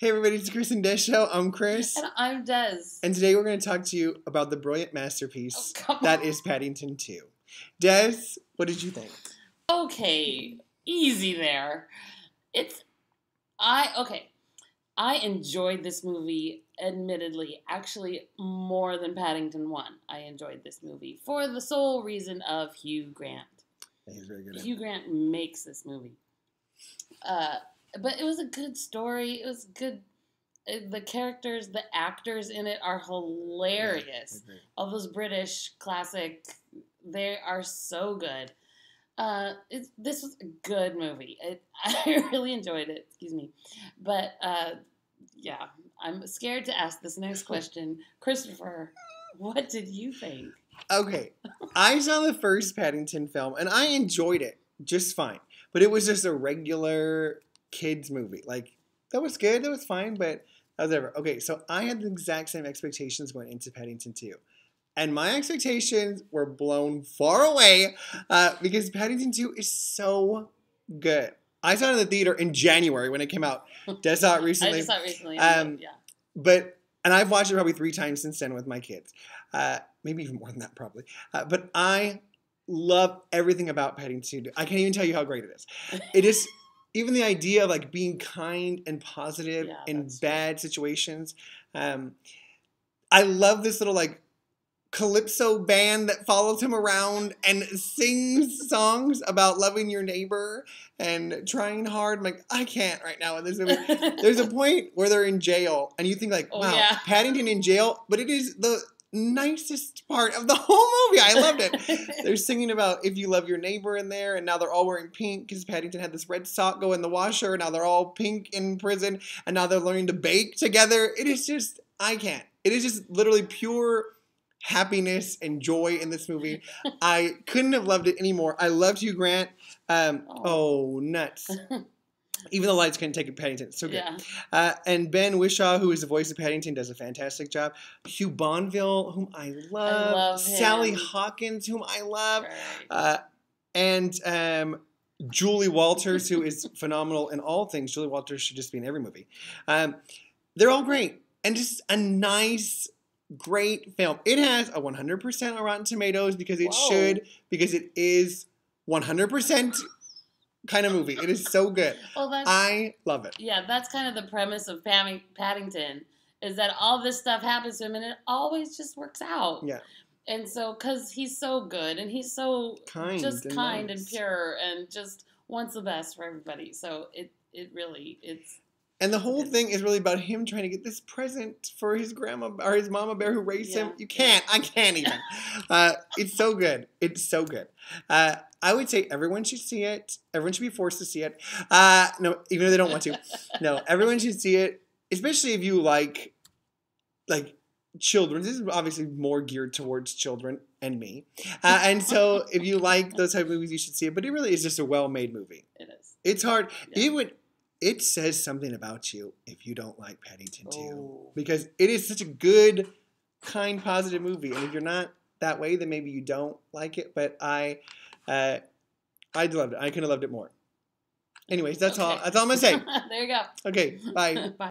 Hey everybody, it's the Chris and Des Show. I'm Chris. And I'm Des. And today we're going to talk to you about the brilliant masterpiece that is Paddington 2. Des, what did you think? Okay, easy there. I enjoyed this movie, admittedly, actually more than Paddington 1. I enjoyed this movie for the sole reason of Hugh Grant. He's very good. Hugh Grant makes this movie. But it was a good story. It was good. The characters, the actors in it are hilarious. Yeah, all those British classic, they are so good. This was a good movie. I really enjoyed it. Excuse me. But, yeah, I'm scared to ask this next question. Christopher, what did you think? Okay, I saw the first Paddington film, and I enjoyed it just fine. But it was just a regular kids movie. Like, that was good, that was fine, but that was ever. Okay, so I had the exact same expectations going into Paddington 2. And my expectations were blown far away because Paddington 2 is so good. I saw it in the theater in January when it came out. Des saw it recently. I just saw it recently. Yeah. And I've watched it probably 3 times since then with my kids. Maybe even more than that, probably. But I love everything about Paddington 2. I can't even tell you how great it is. It is, even the idea of like being kind and positive in bad situations. I love this little like calypso band that follows him around and sings songs about loving your neighbor and trying hard. I'm like, I can't right now in this movie. There's a point where they're in jail and you think like, wow, Paddington in jail, but it is the nicest part of the whole movie. I loved it. They're singing about if you love your neighbor in there, and now they're all wearing pink because Paddington had this red sock go in the washer. Now they're all pink in prison, and now they're learning to bake together. It is just, I can't. It is just literally pure happiness and joy in this movie. I couldn't have loved it anymore. I loved Hugh Grant. Nuts. Even the lights couldn't take it, Paddington. It's so good. Yeah. And Ben Whishaw, who is the voice of Paddington, does a fantastic job. Hugh Bonneville, whom I love. Sally Hawkins, whom I love. Right. And Julie Walters, who is phenomenal in all things. Julie Walters should just be in every movie. They're all great. And just a nice, great film. It has a 100% on Rotten Tomatoes because it should, because it is 100% kind of movie. It is so good. Well, I love it. Yeah, that's kind of the premise of Paddington, is that all this stuff happens to him and it always just works out. Yeah. And so, because he's so good and he's so kind and pure and just wants the best for everybody. So it really, it's... And the whole thing is really about him trying to get this present for his grandma or his mama bear who raised him. You can't. I can't even. It's so good. It's so good. I would say everyone should see it. Everyone should be forced to see it. No, even if they don't want to. No, everyone should see it, especially if you like children. This is obviously more geared towards children and me. And so if you like those type of movies, you should see it. But it really is just a well-made movie. It is. It's hard. Yeah. It says something about you if you don't like Paddington 2. Because it is such a good, kind, positive movie. And if you're not that way, then maybe you don't like it. But I loved it. I could have loved it more. Anyways, that's all I'm going to say. There you go. Okay, bye. Bye.